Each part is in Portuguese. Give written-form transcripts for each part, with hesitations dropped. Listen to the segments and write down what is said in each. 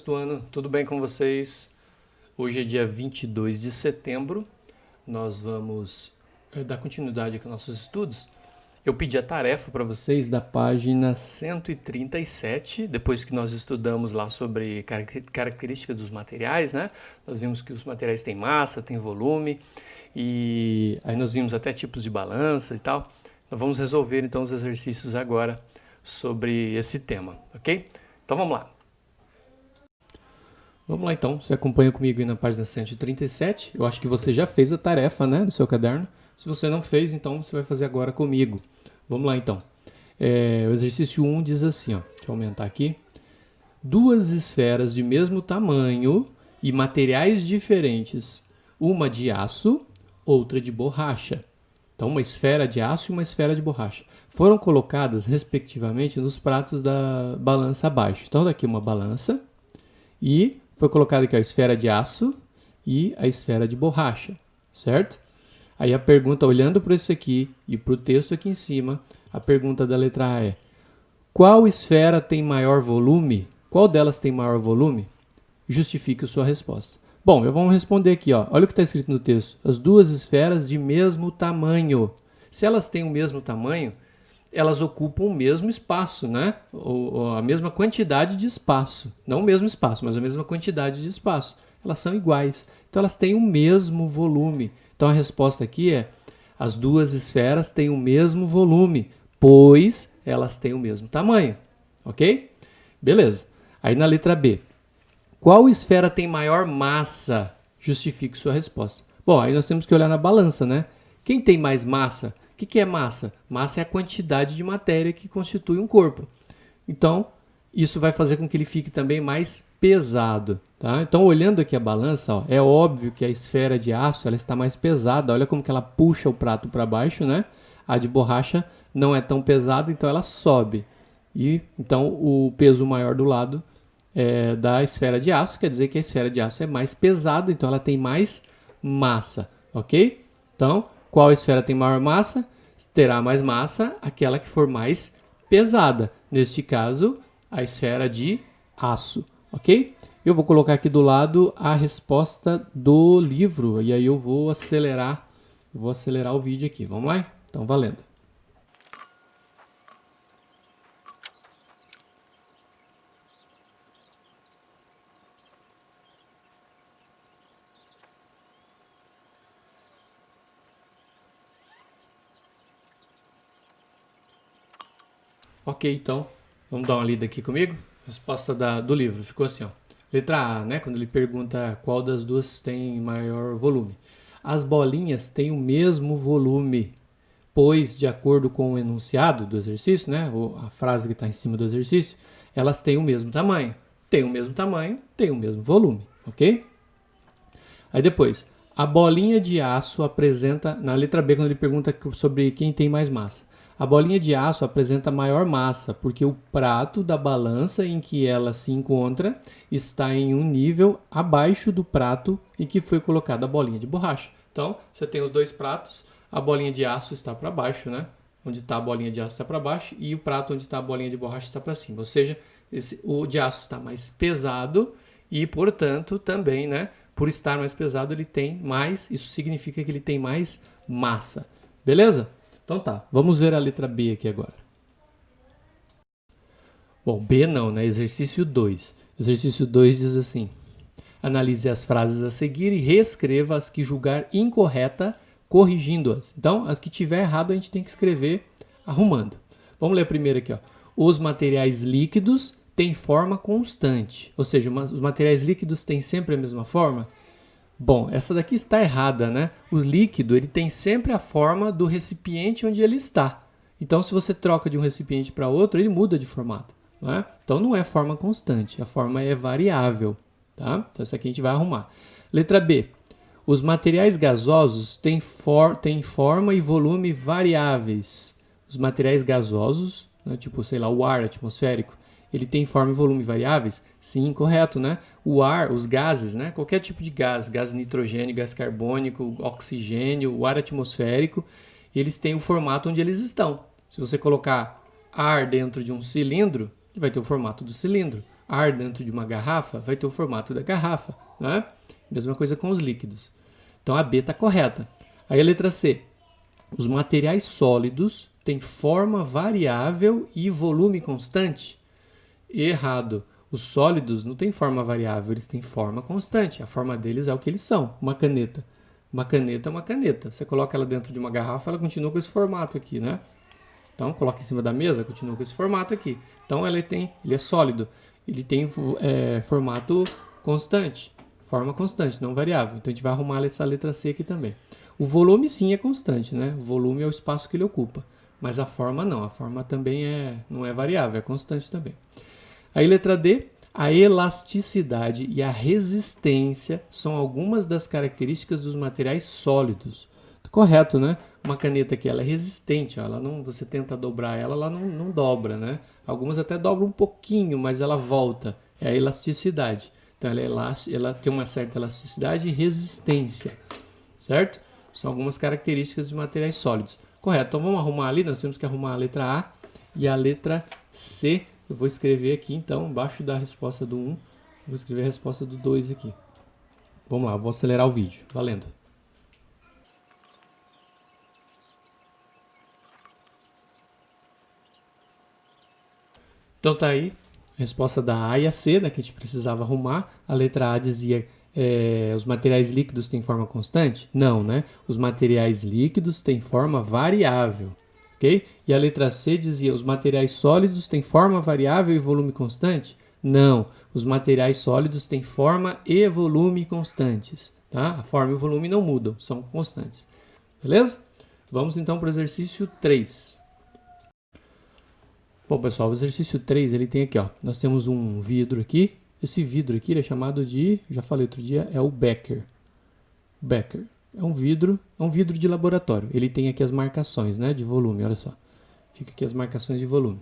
sexto ano, tudo bem com vocês? Hoje é dia 22 de setembro, nós vamos dar continuidade aqui aos nossos estudos. Eu pedi a tarefa para vocês da página 137, depois que nós estudamos lá sobre características dos materiais, né? Nós vimos que os materiais têm massa, têm volume, e aí nós vimos até tipos de balança e tal. Nós vamos resolver então os exercícios agora sobre esse tema, ok? Então vamos lá. Vamos lá então, você acompanha comigo aí na página 137. Eu acho que você já fez a tarefa, né, no seu caderno. Se você não fez, então você vai fazer agora comigo. Vamos lá então. O exercício 1 diz assim, ó, deixa eu aumentar aqui. Duas esferas de mesmo tamanho e materiais diferentes, uma de aço, outra de borracha. Então, uma esfera de aço e uma esfera de borracha. Foram colocadas, respectivamente, nos pratos da balança abaixo. Então, daqui uma balança e foi colocada aqui a esfera de aço e a esfera de borracha, certo? Aí a pergunta, olhando para isso aqui e para o texto aqui em cima, a pergunta da letra A é: qual esfera tem maior volume? Qual delas tem maior volume? Justifique a sua resposta. Bom, eu vou responder aqui, ó. Olha o que está escrito no texto. As duas esferas de mesmo tamanho. Se elas têm o mesmo tamanho, elas ocupam o mesmo espaço, né? Ou a mesma quantidade de espaço. Não o mesmo espaço, mas a mesma quantidade de espaço. Elas são iguais. Então, elas têm o mesmo volume. Então, a resposta aqui é: as duas esferas têm o mesmo volume, pois elas têm o mesmo tamanho. Ok? Beleza. Aí, na letra B. Qual esfera tem maior massa? Justifique sua resposta. Bom, aí nós temos que olhar na balança, né? Quem tem mais massa? O que é massa? Massa é a quantidade de matéria que constitui um corpo. Então, isso vai fazer com que ele fique também mais pesado. Tá? Então, olhando aqui a balança, ó, é óbvio que a esfera de aço ela está mais pesada. Olha como que ela puxa o prato para baixo, né? A de borracha não é tão pesada, então ela sobe. E, então, o peso maior do lado da esfera de aço quer dizer que a esfera de aço é mais pesada, então ela tem mais massa. Ok? Então, qual esfera tem maior massa? Terá mais massa aquela que for mais pesada. Neste caso, a esfera de aço. Ok? Eu vou colocar aqui do lado a resposta do livro. E aí eu vou acelerar o vídeo aqui. Vamos lá? Então, valendo. Ok, então, vamos dar uma lida aqui comigo? Resposta do livro ficou assim, ó. Letra A, né? Quando ele pergunta qual das duas tem maior volume. As bolinhas têm o mesmo volume, pois, de acordo com o enunciado do exercício, né? A frase que está em cima do exercício, elas têm o mesmo tamanho. Tem o mesmo tamanho, tem o mesmo volume, ok? Aí depois, a bolinha de aço apresenta, na letra B, quando ele pergunta sobre quem tem mais massa. A bolinha de aço apresenta maior massa, porque o prato da balança em que ela se encontra está em um nível abaixo do prato em que foi colocada a bolinha de borracha. Então, você tem os dois pratos, a bolinha de aço está para baixo, né? Onde está a bolinha de aço está para baixo e o prato onde está a bolinha de borracha está para cima. Ou seja, o de aço está mais pesado e, portanto, também, né? Por estar mais pesado, ele tem mais, isso significa que ele tem mais massa. Beleza? Então tá, vamos ver a letra B aqui agora. Bom, B não, né? Exercício 2. Exercício 2 diz assim: analise as frases a seguir e reescreva as que julgar incorreta, corrigindo-as. Então, as que tiver errado, a gente tem que escrever arrumando. Vamos ler a primeira aqui, ó. Os materiais líquidos têm forma constante. Ou seja, os materiais líquidos têm sempre a mesma forma? Bom, essa daqui está errada, né? O líquido ele tem sempre a forma do recipiente onde ele está. Então, se você troca de um recipiente para outro, ele muda de formato. Não é? Então, não é forma constante, a forma é variável. Tá? Então, essa aqui a gente vai arrumar. Letra B. Os materiais gasosos têm forma e volume variáveis. Os materiais gasosos, né, tipo, sei lá, o ar atmosférico, ele tem forma e volume variáveis? Sim, correto, né? O ar, os gases, né? Qualquer tipo de gás, gás nitrogênio, gás carbônico, oxigênio, o ar atmosférico, eles têm o formato onde eles estão. Se você colocar ar dentro de um cilindro, ele vai ter o formato do cilindro. ar dentro de uma garrafa, vai ter o formato da garrafa, né? Mesma coisa com os líquidos. Então a B está correta. Aí a letra C. Os materiais sólidos têm forma variável e volume constante? Errado. Os sólidos não têm forma variável, eles têm forma constante. A forma deles é o que eles são. Uma caneta. Uma caneta é uma caneta. Você coloca ela dentro de uma garrafa, ela continua com esse formato aqui, né? Então, coloca em cima da mesa, continua com esse formato aqui. Então, ele é sólido. Ele tem formato constante. Forma constante, não variável. Então, a gente vai arrumar essa letra C aqui também. O volume, sim, é constante, né? O volume é o espaço que ele ocupa. Mas a forma, não. A forma também não é variável, é constante também. Aí, letra D. A elasticidade e a resistência são algumas das características dos materiais sólidos. Correto, né? Uma caneta aqui, ela é resistente, ó, ela não, você tenta dobrar ela, ela não dobra, né? Algumas até dobram um pouquinho, mas ela volta. É a elasticidade. Então, ela tem uma certa elasticidade e resistência, certo? São algumas características de materiais sólidos. Correto, então vamos arrumar ali, nós temos que arrumar a letra A e a letra C. Eu vou escrever aqui, então, abaixo da resposta do 1, vou escrever a resposta do 2 aqui. Vamos lá, vou acelerar o vídeo. Valendo. Então tá aí, a resposta da A e a C, né, que a gente precisava arrumar. A letra A dizia, os materiais líquidos têm forma constante? Não, né? Os materiais líquidos têm forma variável. Okay? E a letra C dizia, os materiais sólidos têm forma variável e volume constante? Não, os materiais sólidos têm forma e volume constantes. Tá? A forma e o volume não mudam, são constantes. Beleza? Vamos então para o exercício 3. Bom, pessoal, o exercício 3, ele tem aqui, ó, nós temos um vidro aqui. Esse vidro aqui ele é chamado de, já falei outro dia, é o Becker. Becker. É um vidro de laboratório. Ele tem aqui as marcações, né, de volume, olha só. Fica aqui as marcações de volume.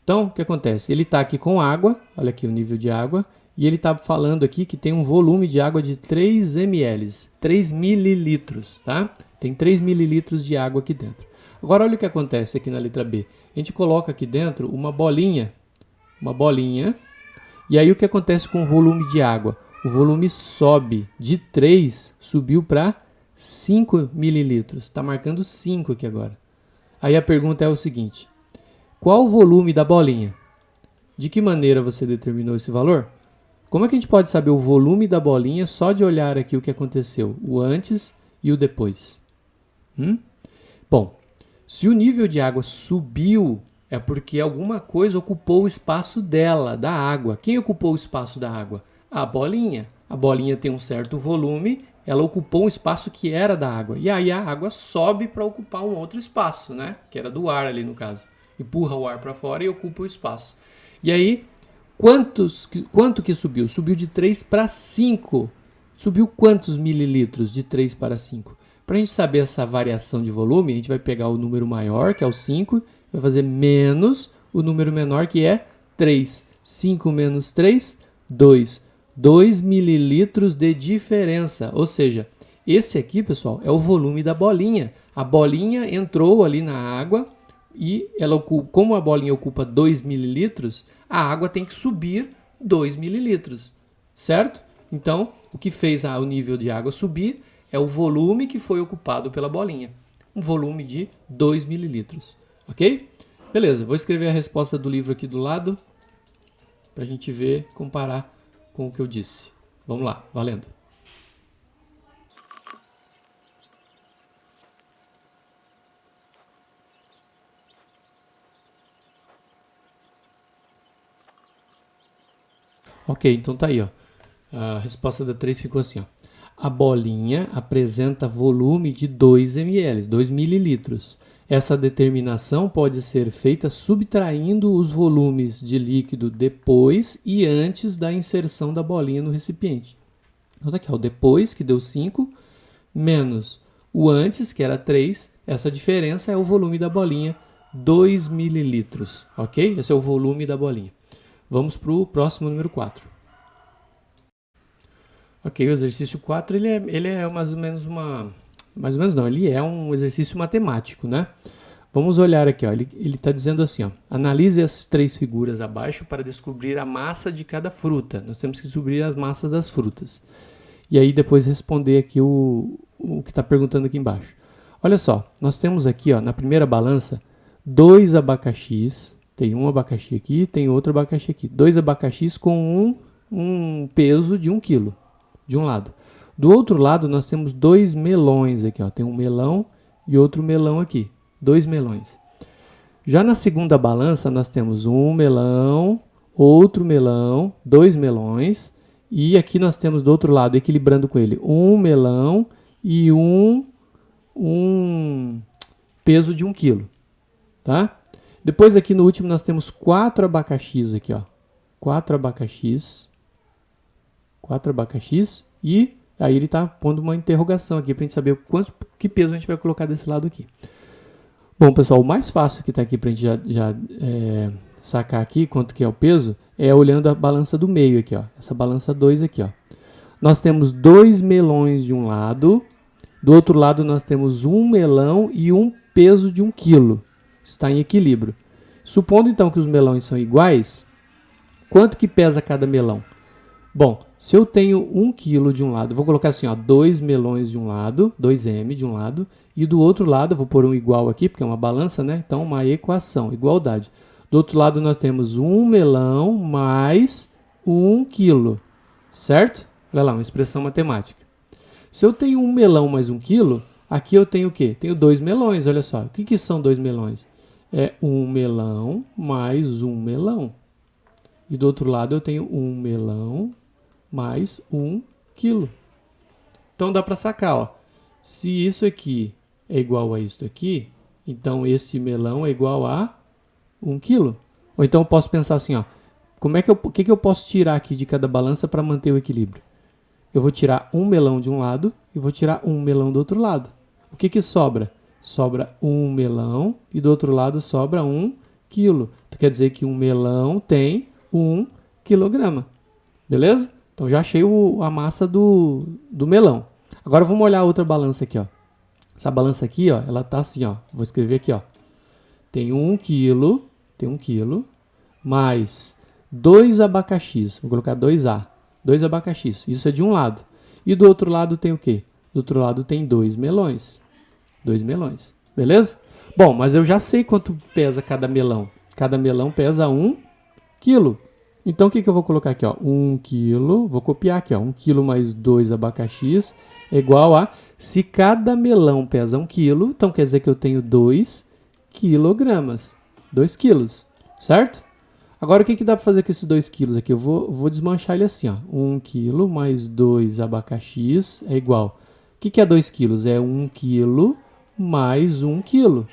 Então, o que acontece? Ele está aqui com água, olha aqui o nível de água, e ele está falando aqui que tem um volume de água de 3 ml, 3 mililitros, tá? Tem 3 mililitros de água aqui dentro. Agora, olha o que acontece aqui na letra B. A gente coloca aqui dentro uma bolinha, e aí o que acontece com o volume de água? O volume sobe de 3, subiu para 5 mililitros. Está marcando 5 aqui agora. Aí a pergunta é o seguinte: qual o volume da bolinha? De que maneira você determinou esse valor? Como é que a gente pode saber o volume da bolinha só de olhar aqui o que aconteceu? O antes e o depois. Bom, se o nível de água subiu, é porque alguma coisa ocupou o espaço dela, da água. Quem ocupou o espaço da água? A bolinha. A bolinha tem um certo volume, ela ocupou um espaço que era da água. E aí a água sobe para ocupar um outro espaço, né? Que era do ar ali no caso. Empurra o ar para fora e ocupa o espaço. E aí, quanto que subiu? Subiu de 3 para 5. Subiu quantos mililitros de 3 para 5? Para a gente saber essa variação de volume, a gente vai pegar o número maior, que é o 5, vai fazer menos o número menor, que é 3. 5 menos 3, 2. 2 mililitros de diferença. Ou seja, esse aqui, pessoal, é o volume da bolinha. A bolinha entrou ali na água e ela como a bolinha ocupa 2 mililitros, a água tem que subir 2 mililitros, certo? Então, o que fez o nível de água subir é o volume que foi ocupado pela bolinha. Um volume de 2 mililitros, ok? Beleza, vou escrever a resposta do livro aqui do lado para a gente ver, comparar com o que eu disse. Vamos lá, valendo. Ok, então tá aí, ó. A resposta da 3 ficou assim, ó. A bolinha apresenta volume de 2 ml, 2 mililitros. Essa determinação pode ser feita subtraindo os volumes de líquido depois e antes da inserção da bolinha no recipiente. Então tá aqui, ó, o depois, que deu 5, menos o antes, que era 3. Essa diferença é o volume da bolinha, 2 mililitros, ok? Esse é o volume da bolinha. Vamos para o próximo, número 4. Ok, o exercício 4, ele é mais ou menos uma... Mais ou menos não, ele é um exercício matemático, né? Vamos olhar aqui, ó. Ele está dizendo assim, ó, analise as 3 figuras abaixo para descobrir a massa de cada fruta. Nós temos que descobrir as massas das frutas. E aí depois responder aqui o que está perguntando aqui embaixo. Olha só, nós temos aqui, ó, na primeira balança, 2 abacaxis. Tem um abacaxi aqui, tem outro abacaxi aqui. 2 abacaxis com um peso de 1 quilo, de um lado. Do outro lado, nós temos 2 melões aqui, ó. Tem um melão e outro melão aqui. 2 melões. Já na segunda balança, nós temos um melão, outro melão, 2 melões. E aqui nós temos do outro lado, equilibrando com ele, um melão e um peso de 1 quilo. Tá? Depois aqui no último nós temos 4 abacaxis aqui, ó. 4 abacaxis. 4 abacaxis. E aí ele está pondo uma interrogação aqui para a gente saber que peso a gente vai colocar desse lado aqui. Bom, pessoal, o mais fácil que está aqui para a gente já sacar aqui quanto que é o peso é olhando a balança do meio aqui, ó. Essa balança 2 aqui, ó. Nós temos 2 melões de um lado. Do outro lado nós temos um melão e um peso de 1 quilo. Está em equilíbrio. Supondo então que os melões são iguais, quanto que pesa cada melão? Bom, se eu tenho 1 quilo de um lado, vou colocar assim, ó, 2 melões de um lado, 2M de um lado, e do outro lado, vou pôr um igual aqui, porque é uma balança, né? Então, uma equação, igualdade. Do outro lado, nós temos 1 melão mais 1 quilo, certo? Olha lá, uma expressão matemática. Se eu tenho 1 melão mais 1 quilo, aqui eu tenho o quê? Tenho 2 melões, olha só. O que são 2 melões? É 1 melão mais 1 melão. E do outro lado eu tenho 1 melão mais 1 quilo. Então dá para sacar, ó. Se isso aqui é igual a isso aqui, então esse melão é igual a 1 quilo. Ou então eu posso pensar assim, ó. O que eu posso tirar aqui de cada balança para manter o equilíbrio? Eu vou tirar 1 melão de um lado e vou tirar 1 melão do outro lado. O que sobra? Sobra 1 melão e do outro lado sobra 1 quilo. Então, quer dizer que um melão tem 1 quilograma. Beleza? Então já achei a massa do melão. Agora vamos olhar a outra balança aqui, ó. Essa balança aqui, ó, ela tá assim, ó. Vou escrever aqui, ó. Tem 1 quilo, mais 2 abacaxis. Vou colocar 2A. 2 abacaxis. Isso é de um lado. E do outro lado tem o quê? Do outro lado tem 2 melões. 2 melões. Beleza? Bom, mas eu já sei quanto pesa cada melão. Cada melão pesa 1 quilo. Então, o que eu vou colocar aqui? Ó? 1 quilo. Vou copiar aqui. Ó. 1 quilo mais 2 abacaxis é igual a... Se cada melão pesa 1 quilo, então quer dizer que eu tenho 2 quilogramas. 2 quilos. Certo? Agora, o que dá para fazer com esses 2 quilos aqui? Eu vou desmanchar ele assim. Ó. 1 quilo mais 2 abacaxis é igual... O que é 2 quilos? É 1 quilo mais 1 quilo.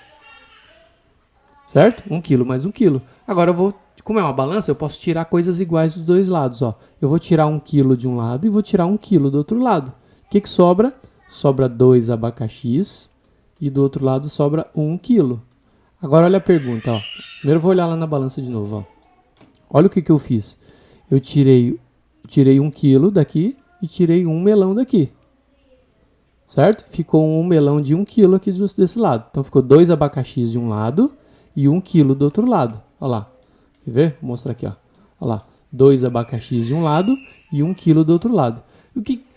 Certo? 1 quilo mais 1 quilo. Agora eu vou, como é uma balança, eu posso tirar coisas iguais dos dois lados. Ó. Eu vou tirar 1 quilo de um lado e vou tirar 1 quilo do outro lado. O que sobra? Sobra 2 abacaxis e do outro lado sobra 1 quilo. Agora olha a pergunta. Ó. Primeiro eu vou olhar lá na balança de novo. Ó. Olha o que eu fiz. Eu tirei 1 quilo daqui e tirei 1 melão daqui. Certo? Ficou um melão de 1 quilo aqui desse lado. Então ficou 2 abacaxis de um lado e 1 quilo do outro lado. Olha lá. Quer ver? Vou mostrar aqui. Ó. Olha lá. 2 abacaxis de um lado e 1 quilo do outro lado.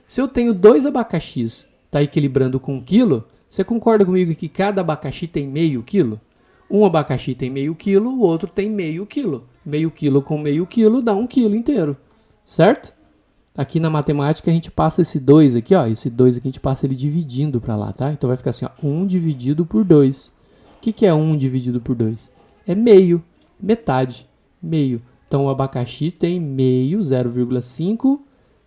Se eu tenho 2 abacaxis, está equilibrando com 1 quilo, você concorda comigo que cada abacaxi tem meio quilo? Um abacaxi tem meio quilo, o outro tem meio quilo. Meio quilo com meio quilo dá 1 quilo inteiro. Certo? Aqui na matemática a gente passa esse 2 aqui, ó. Esse 2 aqui a gente passa ele dividindo para lá, tá? Então vai ficar assim, ó. 1 dividido por 2. O que é 1 dividido por 2? É meio. Metade. Meio. Então o abacaxi tem meio, 0,5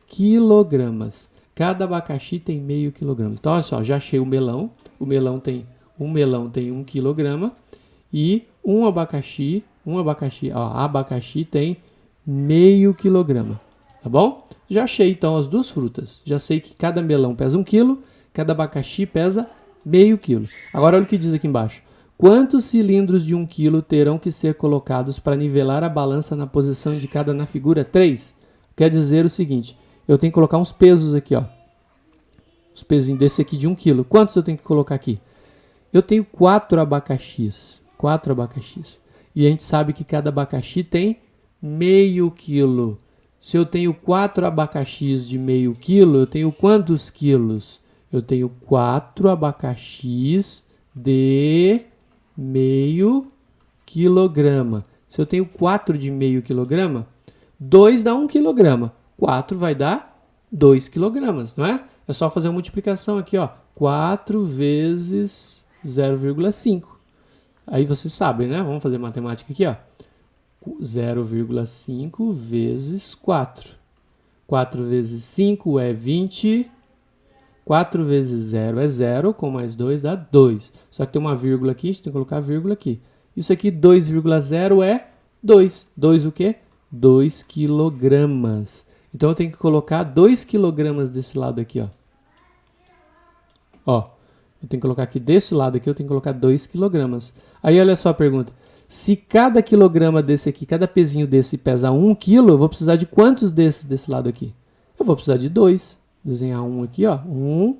quilogramas. Cada abacaxi tem meio quilograma. Então olha só, já achei o melão. O melão tem 1 quilograma. E um abacaxi, ó, abacaxi tem meio quilograma. Tá bom? Já achei então as duas frutas. Já sei que cada melão pesa 1 quilo, cada abacaxi pesa meio quilo. Agora olha o que diz aqui embaixo. Quantos cilindros de 1 quilo terão que ser colocados para nivelar a balança na posição indicada na figura 3? Quer dizer o seguinte, eu tenho que colocar uns pesos aqui, ó. Os pezinhos desse aqui de 1 quilo. Quantos eu tenho que colocar aqui? Eu tenho 4 abacaxis. 4 abacaxis. E a gente sabe que cada abacaxi tem meio quilo. Se eu tenho 4 abacaxis de meio quilo, eu tenho quantos quilos? Eu tenho 4 abacaxis de meio quilograma. Se eu tenho 4 de meio quilograma, 2 dá 1 quilograma. 4 vai dar 2 quilogramas, não é? É só fazer a multiplicação aqui, ó. 4 vezes 0,5. Aí vocês sabem, né? Vamos fazer matemática aqui, ó. 0,5 vezes 4. 4 vezes 5 é 20. 4 vezes 0 é 0, com mais 2 dá 2. Só que tem uma vírgula aqui, a gente tem que colocar a vírgula aqui. Isso aqui, 2,0 é 2. 2 o quê? 2 quilogramas. Então eu tenho que colocar 2 quilogramas desse lado aqui, ó. Ó, eu tenho que colocar aqui desse lado aqui, eu tenho que colocar 2 quilogramas. Aí olha só a pergunta. Se cada quilograma desse aqui, cada pezinho desse pesa 1 quilo, eu vou precisar de quantos desses desse lado aqui? Eu vou precisar de 2. Desenhar um aqui, ó. Um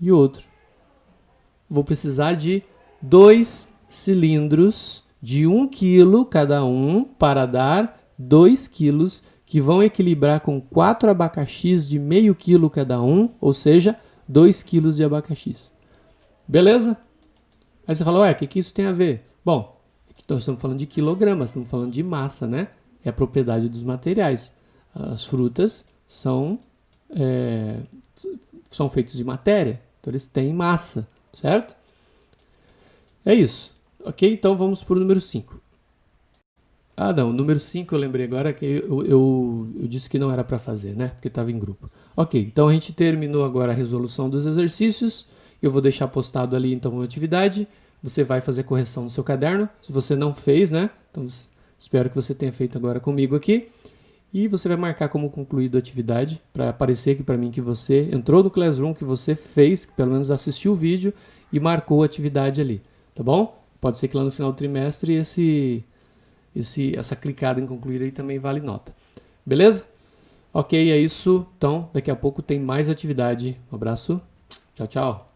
e outro. Vou precisar de 2 cilindros de 1 quilo cada um para dar 2 quilos, que vão equilibrar com 4 abacaxis de meio quilo cada um, ou seja, 2 quilos de abacaxis. Beleza? Aí você fala, ué, o que isso tem a ver? Bom, nós estamos falando de quilogramas, estamos falando de massa, né? É a propriedade dos materiais. As frutas são feitos de matéria, então eles têm massa, certo? É isso. Ok? Então vamos para o número 5. Ah, não, o número 5 eu lembrei agora que eu disse que não era para fazer, né? Porque estava em grupo. Ok, então a gente terminou agora a resolução dos exercícios. Eu vou deixar postado ali então uma atividade. Você vai fazer correção no seu caderno. Se você não fez, né? Então espero que você tenha feito agora comigo aqui. E você vai marcar como concluído a atividade para aparecer aqui para mim que você entrou no Classroom, que você fez, que pelo menos assistiu o vídeo e marcou a atividade ali, tá bom? Pode ser que lá no final do trimestre essa clicada em concluir aí também vale nota. Beleza? Ok, é isso. Então, daqui a pouco tem mais atividade. Um abraço. Tchau, tchau.